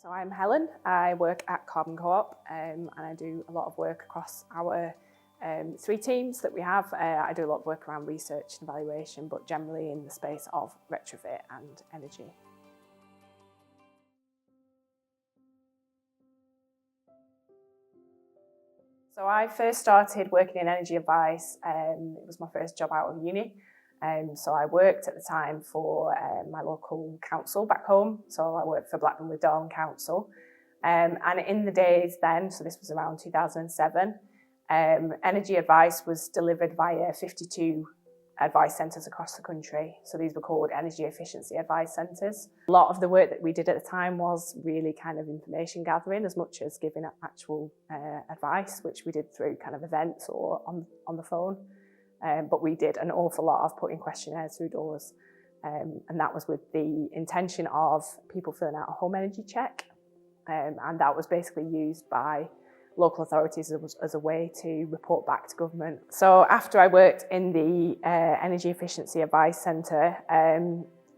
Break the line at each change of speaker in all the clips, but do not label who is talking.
So I'm Helen. I work at Carbon Co-op and I do a lot of work across our 3 teams that we have. I do a lot of work around research and evaluation, but generally in the space of retrofit and energy. So I first started working in energy advice. It was my first job out of uni. So I worked at the time for my local council back home. So I worked for Blackburn with Darwen Council. And in the days then, so this was around 2007, energy advice was delivered via 52 advice centres across the country. So these were called energy efficiency advice centres. A lot of the work that we did at the time was really kind of information gathering as much as giving actual advice, which we did through kind of events or on the phone. But we did an awful lot of putting questionnaires through doors. And that was with the intention of people filling out a home energy check. And that was basically used by local authorities as a way to report back to government. So after I worked in the Energy Efficiency Advice Centre,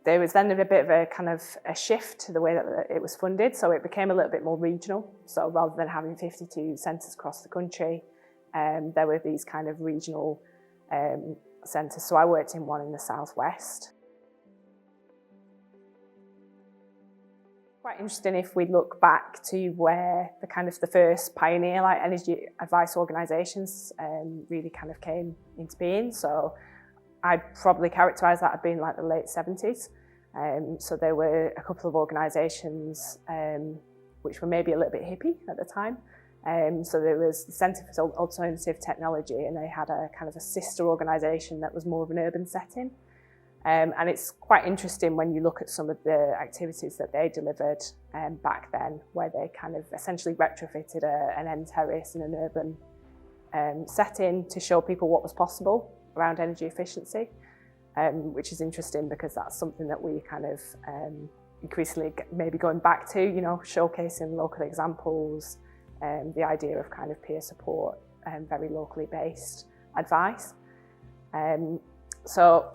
there was then a bit of a kind of a shift to the way that it was funded. So it became a little bit more regional. So rather than having 52 centres across the country, there were these kind of regional centres. So I worked in one in the southwest. Quite interesting if we look back to where the first pioneer like energy advice organisations really kind of came into being. So I'd probably characterise that as being like the late 70s. So there were a couple of organisations which were maybe a little bit hippie at the time. So there was the Centre for Alternative Technology, and they had a kind of a sister organisation that was more of an urban setting. And it's quite interesting when you look at some of the activities that they delivered back then, where they kind of essentially retrofitted an end terrace in an urban setting to show people what was possible around energy efficiency, which is interesting because that's something that we kind of increasingly maybe going back to, you know, showcasing local examples, the idea of kind of peer support and very locally based advice. So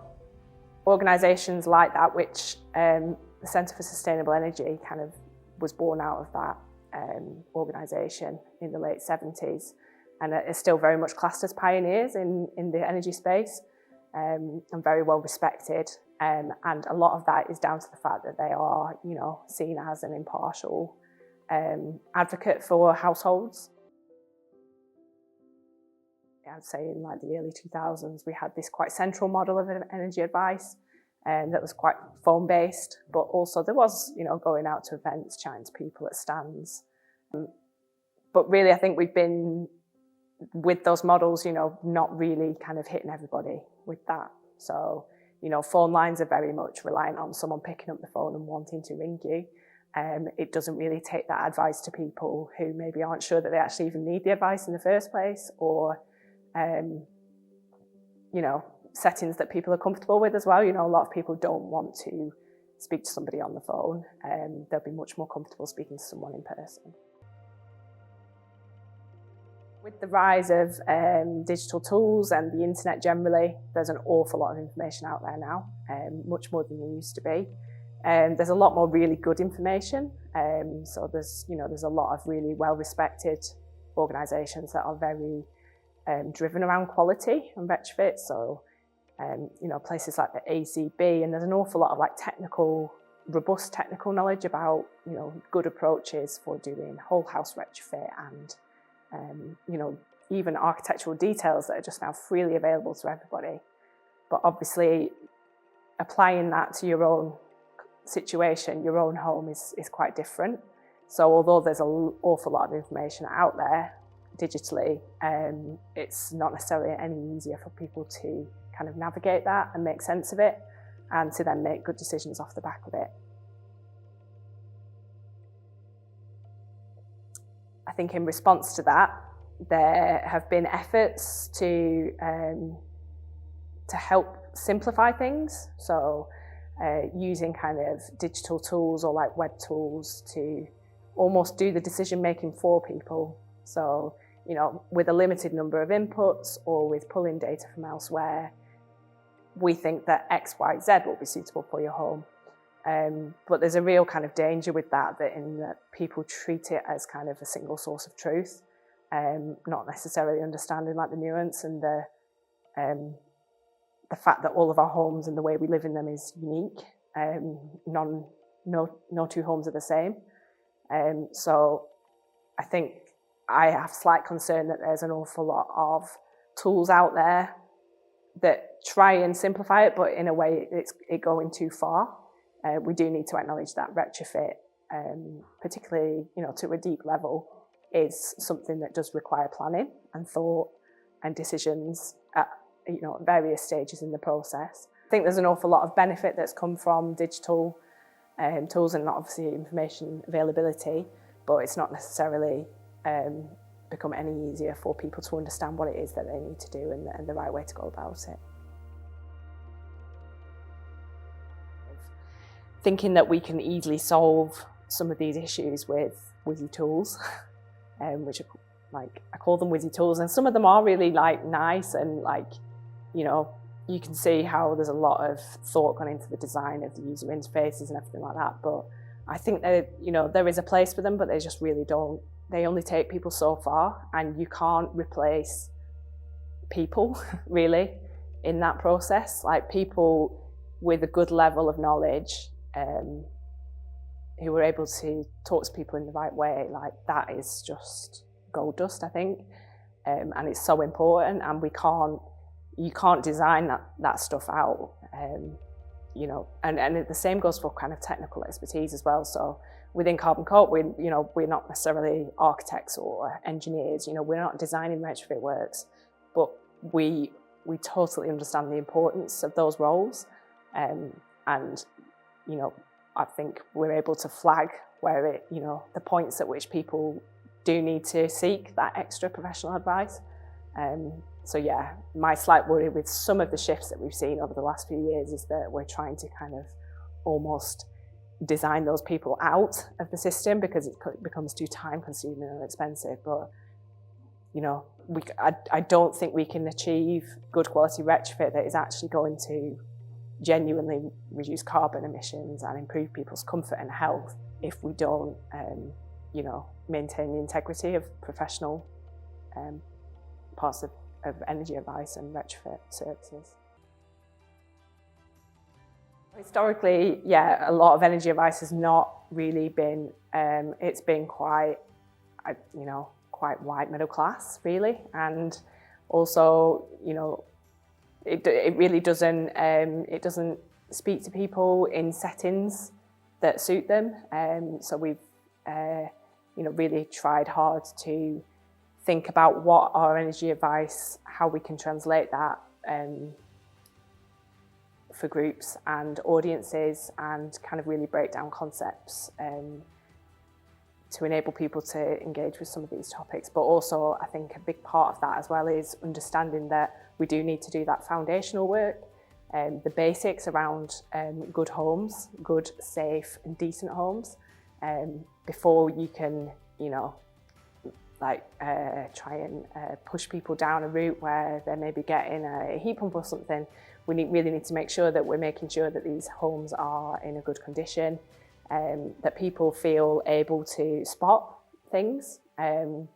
organisations like that, which the Centre for Sustainable Energy kind of was born out of that organisation in the late 70s, and are still very much classed as pioneers in the energy space, and very well respected. And a lot of that is down to the fact that they are, you know, seen as an impartial advocate for households. I'd say in like the early 2000s, we had this quite central model of energy advice that was quite phone-based, but also there was, you know, going out to events, chatting to people at stands. But really, I think we've been, with those models, you know, not really kind of hitting everybody with that. So, you know, phone lines are very much reliant on someone picking up the phone and wanting to ring you. It doesn't really take that advice to people who maybe aren't sure that they actually even need the advice in the first place, or you know, settings that people are comfortable with as well. You know, a lot of people don't want to speak to somebody on the phone. They'll be much more comfortable speaking to someone in person. With the rise of digital tools and the internet generally, there's an awful lot of information out there now, much more than there used to be. There's a lot more really good information. So there's a lot of really well-respected organisations that are very driven around quality and retrofit. So, you know, places like the ACB, and there's an awful lot of like robust technical knowledge about, you know, good approaches for doing whole house retrofit and, you know, even architectural details that are just now freely available to everybody. But obviously, applying that to your own situation, your own home is quite different. So although there's an awful lot of information out there digitally, it's not necessarily any easier for people to kind of navigate that and make sense of it, and to then make good decisions off the back of it. I think in response to that, there have been efforts to help simplify things. So using kind of digital tools or like web tools to almost do the decision making for people. So, you know, with a limited number of inputs or with pulling data from elsewhere, we think that X, Y, Z will be suitable for your home. But there's a real kind of danger with that in that people treat it as kind of a single source of truth, not necessarily understanding like the nuance and the fact that all of our homes and the way we live in them is unique. No two homes are the same. So I think I have slight concern that there's an awful lot of tools out there that try and simplify it, but in a way it's going too far. We do need to acknowledge that retrofit, particularly to a deep level, is something that does require planning and thought and decisions at various stages in the process. I think there's an awful lot of benefit that's come from digital tools and obviously information availability, but it's not necessarily become any easier for people to understand what it is that they need to do and the right way to go about it. Thinking that we can easily solve some of these issues with whizzy tools, which are, I call them whizzy tools, and some of them are really nice and you can see how there's a lot of thought gone into the design of the user interfaces and everything like that. But I think that there is a place for them, but they just really don't. They only take people so far, and you can't replace people really in that process. Like people with a good level of knowledge, who are able to talk to people in the right way, that is just gold dust, I think, and it's so important. And you can't design that stuff out, and the same goes for kind of technical expertise as well. So within Carbon Coat, we're not necessarily architects or engineers. We're not designing retrofit works, but we totally understand the importance of those roles, and I think we're able to flag where the points at which people do need to seek that extra professional advice. So yeah, my slight worry with some of the shifts that we've seen over the last few years is that we're trying to kind of almost design those people out of the system because it becomes too time consuming and expensive. But I don't think we can achieve good quality retrofit that is actually going to genuinely reduce carbon emissions and improve people's comfort and health if we don't maintain the integrity of professional parts of energy advice and retrofit services. Historically, yeah, a lot of energy advice has not really been, it's been quite white middle class really, and also, it really doesn't speak to people in settings that suit them. So we've really tried hard to think about what our energy advice, how we can translate that for groups and audiences, and kind of really break down concepts to enable people to engage with some of these topics. But also I think a big part of that as well is understanding that we do need to do that foundational work, the basics around good homes, good, safe and decent homes, before you can, try and push people down a route where they're maybe getting a heat pump or something. We really need to make sure that we're making sure that these homes are in a good condition, that people feel able to spot things, and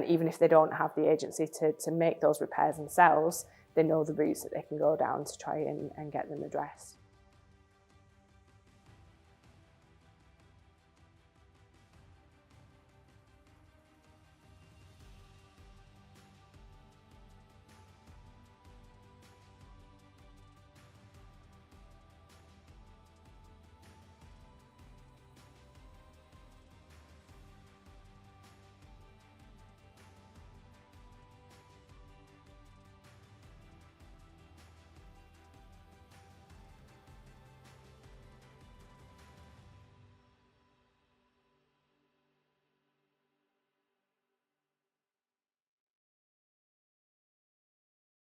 even if they don't have the agency to make those repairs themselves, they know the routes that they can go down to try and get them addressed.